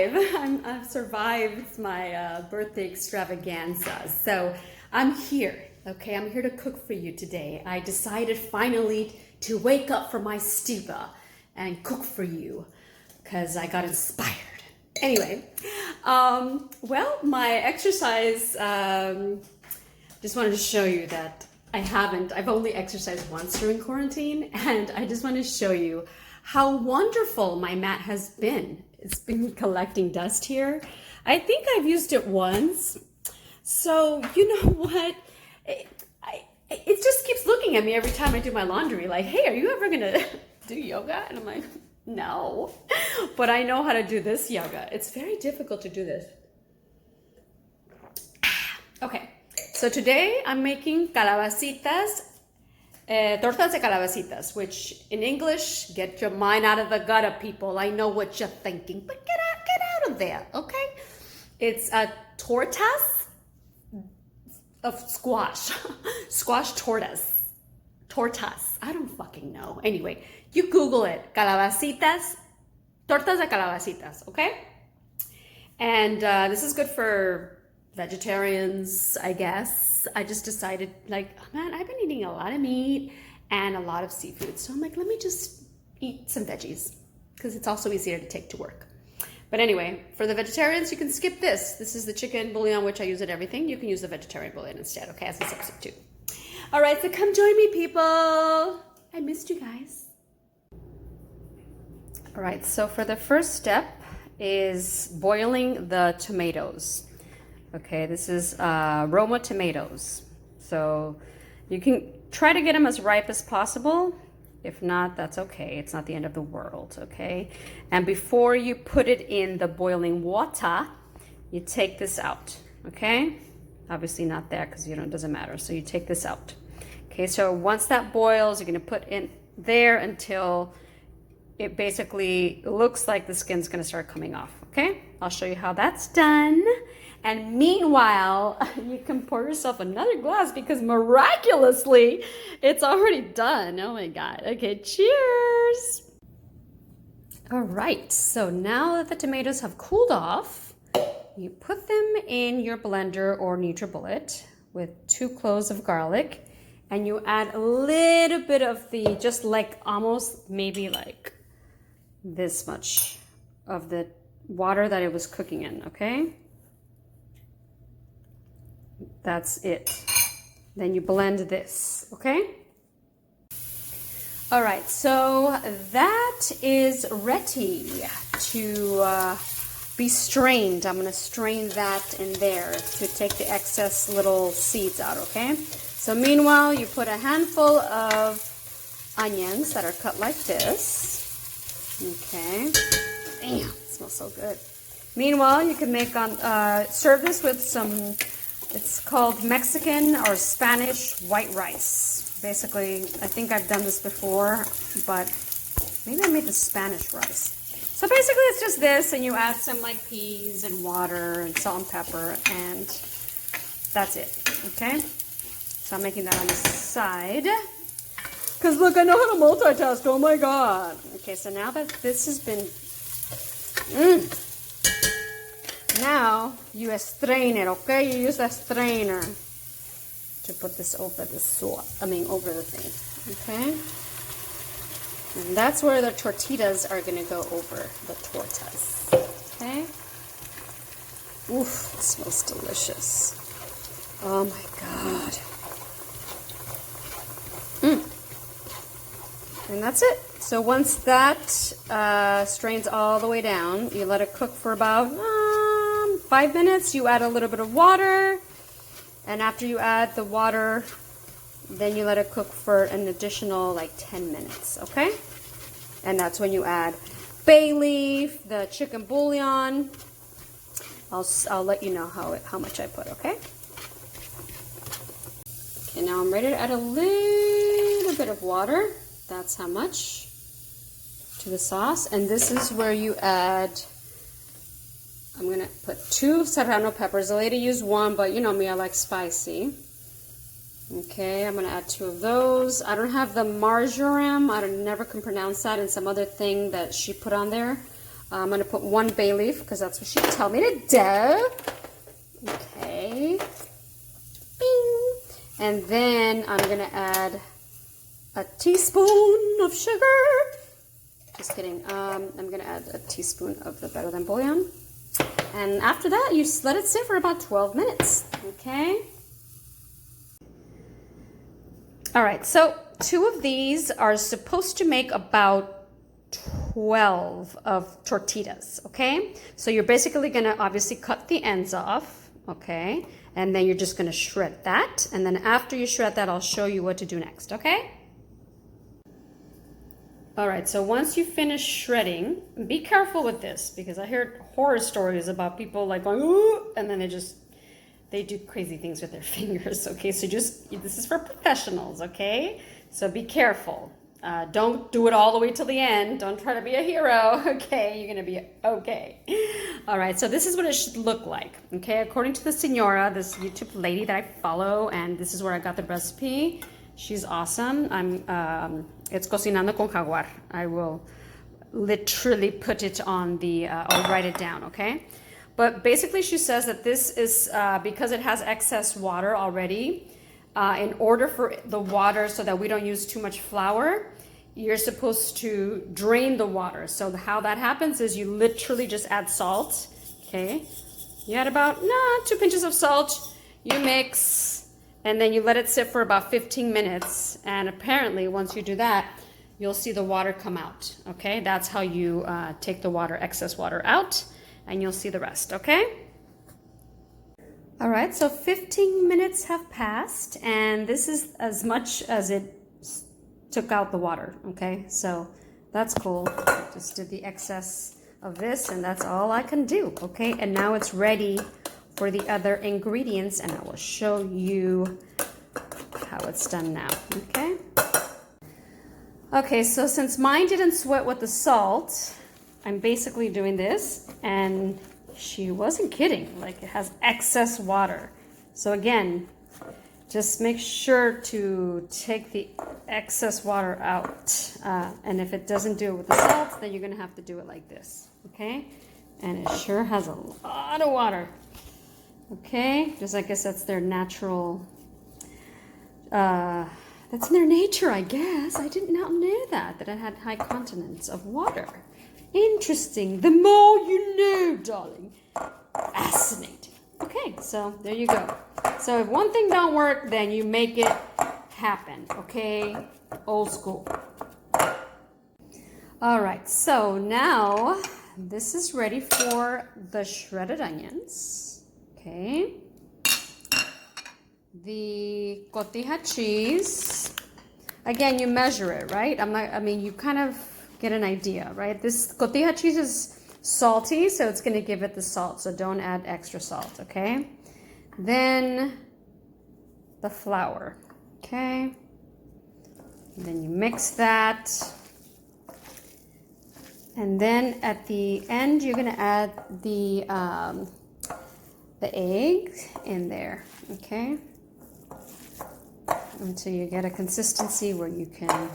alive. I've survived my birthday extravaganza. So I'm here, okay? I'm here to cook for you today. I decided finally to wake up from my stupor and cook for you because I got inspired. Anyway, well, my exercise, just wanted to show you that I've only exercised once during quarantine, and I just want to show you how wonderful my mat has been. It's been collecting dust here. I think I've used it once. So, you know what? It just keeps looking at me every time I do my laundry, like, hey, are you ever gonna do yoga? And I'm like, no. But I know how to do this yoga. It's very difficult to do this. Okay. So today I'm making calabasitas, tortas de calabasitas, which in English, get your mind out of the gutter, people. I know what you're thinking, but get out of there, okay? It's a tortas of squash, squash tortas, I don't fucking know. Anyway, you Google it, calabasitas, tortas de calabasitas, okay? And this is good for vegetarians, I guess. I just decided, like, man, I've been eating a lot of meat and a lot of seafood. So I'm like, let me just eat some veggies because it's also easier to take to work. But anyway, for the vegetarians, you can skip this. This is the chicken bouillon, which I use in everything. You can use the vegetarian bouillon instead, okay, as a substitute. All right, so come join me, people. I missed you guys. All right, so for the first step is boiling the tomatoes. Okay, this is Roma tomatoes. So you can try to get them as ripe as possible. If not, that's okay. It's not the end of the world, okay? And before you put it in the boiling water, you take this out, okay? Obviously not there because, you know, it doesn't matter. So you take this out. Okay, so once that boils, you're gonna put in there until it basically looks like the skin's gonna start coming off, okay? I'll show you how that's done. And meanwhile, you can pour yourself another glass because miraculously, it's already done. Oh my God. Okay, cheers. All right, so now that the tomatoes have cooled off, you put them in your blender or NutriBullet with 2 cloves of garlic, and you add a little bit of the, just like almost maybe like this much of the water that it was cooking in, okay? That's it. Then you blend this, okay? All right, so that is ready to be strained. I'm gonna strain that in there to take the excess little seeds out, okay? So meanwhile, you put a handful of onions that are cut like this, okay? Damn, it smells so good. Meanwhile, you can make serve this with some, it's called Mexican or Spanish white rice. Basically, I think I've done this before, but maybe I made the Spanish rice. So basically it's just this, and you add some like peas and water and salt and pepper, and that's it, okay? So I'm making that on the side. Because look, I know how to multitask, oh my God. Okay, so now that this has been, now you strain it, okay? You use a strainer to put this over the sauce, over the thing, okay? And that's where the tortillas are gonna go over the tortas, okay? Oof, it smells delicious. Oh my God. And that's it. So once that strains all the way down, you let it cook for about 5 minutes. You add a little bit of water, and after you add the water, then you let it cook for an additional like 10 minutes, okay? And that's when you add bay leaf, the chicken bouillon. I'll let you know how much I put, okay? Okay, now I'm ready to add a little bit of water. That's how much to the sauce. And this is where you add, I'm gonna put 2 serrano peppers. The lady used 1, but you know me, I like spicy. Okay, I'm gonna add 2 of those. I don't have the marjoram, I never can pronounce that, and some other thing that she put on there. I'm going to put 1 bay leaf because that's what she told me to do. Okay. Bing. And then I'm going to add a teaspoon of sugar. Just kidding. I'm going to add a teaspoon of the Better Than bouillon. And after that, you just let it sit for about 12 minutes. Okay. All right. So 2 of these are supposed to make about 12 of tortillas. Okay. So you're basically going to obviously cut the ends off. Okay. And then you're just going to shred that. And then after you shred that, I'll show you what to do next. Okay. All right, so once you finish shredding, be careful with this because I heard horror stories about people like going, ooh, and then they do crazy things with their fingers, okay? So this is for professionals, okay? So be careful. Don't do it all the way till the end. Don't try to be a hero, okay? You're gonna be okay. All right, so this is what it should look like, okay? According to the Senora, this YouTube lady that I follow, and this is where I got the recipe. She's awesome. It's Cocinando con Jaguar. I will literally put it on I'll write it down, okay? But basically she says that this is, because it has excess water already, in order for the water so that we don't use too much flour, you're supposed to drain the water. So how that happens is you literally just add salt, okay? You add about 2 pinches of salt, you mix, and then you let it sit for about 15 minutes. And apparently, once you do that, you'll see the water come out, okay? That's how you take the excess water out, and you'll see the rest, okay? All right, so 15 minutes have passed, and this is as much as it took out the water, okay? So that's cool. Just did the excess of this, and that's all I can do, okay? And now it's ready for the other ingredients, and I will show you how it's done now, okay? Okay, so since mine didn't sweat with the salt, I'm basically doing this, and she wasn't kidding, like it has excess water. So again, just make sure to take the excess water out, and if it doesn't do it with the salt, then you're gonna have to do it like this, okay? And it sure has a lot of water. Okay, just I guess that's their natural, that's in their nature, I guess. I did not know that it had high continence of water. Interesting. The more you know, darling. Fascinating. Okay, so there you go. So if one thing don't work, then you make it happen, okay? Old school. All right, so now this is ready for the shredded onions. Okay, the cotija cheese, again, you measure it, right? You kind of get an idea, right? This cotija cheese is salty, so it's going to give it the salt, so don't add extra salt, okay? Then the flour, okay? And then you mix that. And then at the end, you're going to add the egg in there, okay? Until you get a consistency where you can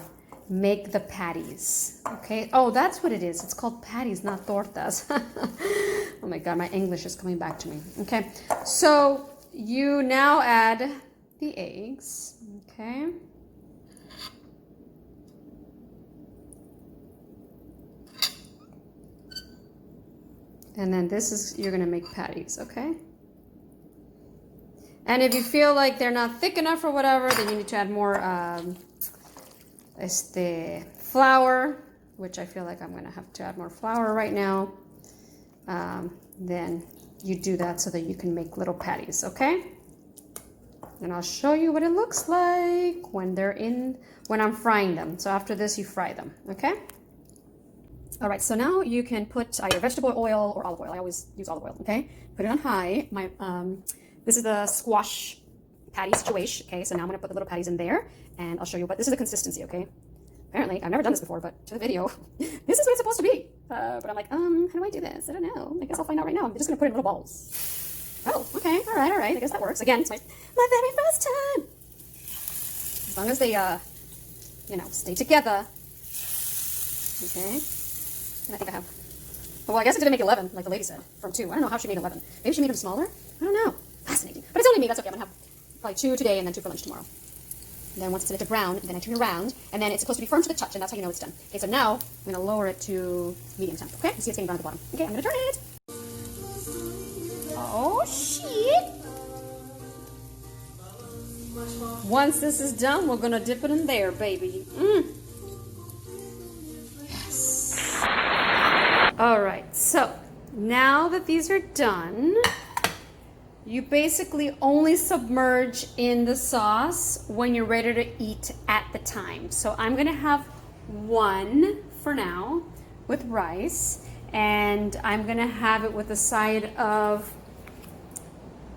make the patties, okay? Oh, that's what it is. It's called patties, not tortas. Oh my God, my English is coming back to me. Okay, so you now add the eggs, okay? And then you're gonna make patties, okay? And if you feel like they're not thick enough or whatever, then you need to add more flour, which I feel like I'm gonna have to add more flour right now. Then you do that so that you can make little patties, okay? And I'll show you what it looks like when I'm frying them. So after this, you fry them, okay? All right, so now you can put either vegetable oil or olive oil. I always use olive oil, okay? Put it on high. This is the squash patty situation, okay? So now I'm gonna put the little patties in there, and I'll show you what, this is the consistency, okay? Apparently, I've never done this before, but to the video, this is what it's supposed to be. But I'm like, how do I do this? I don't know. I guess I'll find out right now. I'm just gonna put it in little balls. Oh, okay, all right. I guess that works. Again, it's my very first time. As long as they, stay together. Okay. And I think I have Well, I guess it didn't make 11, like the lady said, from 2. I don't know how she made 11. Maybe she made them smaller? I don't know. Fascinating. But it's only me, that's okay. I'm gonna have probably 2 today and then 2 for lunch tomorrow. And then once it's ready to brown, then I turn it around, and then it's supposed to be firm to the touch, and that's how you know it's done. Okay, so now I'm gonna lower it to medium temp, okay? You see it's getting brown at the bottom. Okay, I'm gonna turn it. Oh, shit. Once this is done, we're gonna dip it in there, baby. Yes. All right, so now that these are done, you basically only submerge in the sauce when you're ready to eat at the time. So I'm gonna have 1 for now with rice, and I'm gonna have it with a side of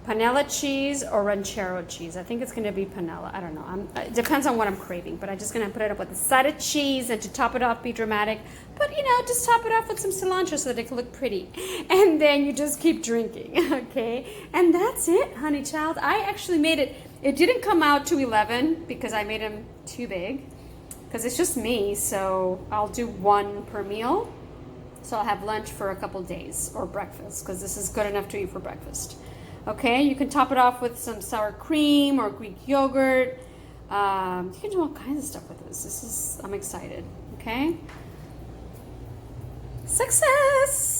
panela cheese or ranchero cheese. I think it's gonna be panela, I don't know. It depends on what I'm craving, but I'm just gonna put it up with a side of cheese, and to top it off, be dramatic, but you know, just top it off with some cilantro so that it can look pretty. And then you just keep drinking, okay? And that's it, honey child. I actually made it, it didn't come out to 11 because I made them too big, because it's just me, so I'll do 1 per meal. So I'll have lunch for a couple days, or breakfast, because this is good enough to eat for breakfast. Okay, you can top it off with some sour cream or Greek yogurt. You can do all kinds of stuff with this. I'm excited, okay? Success!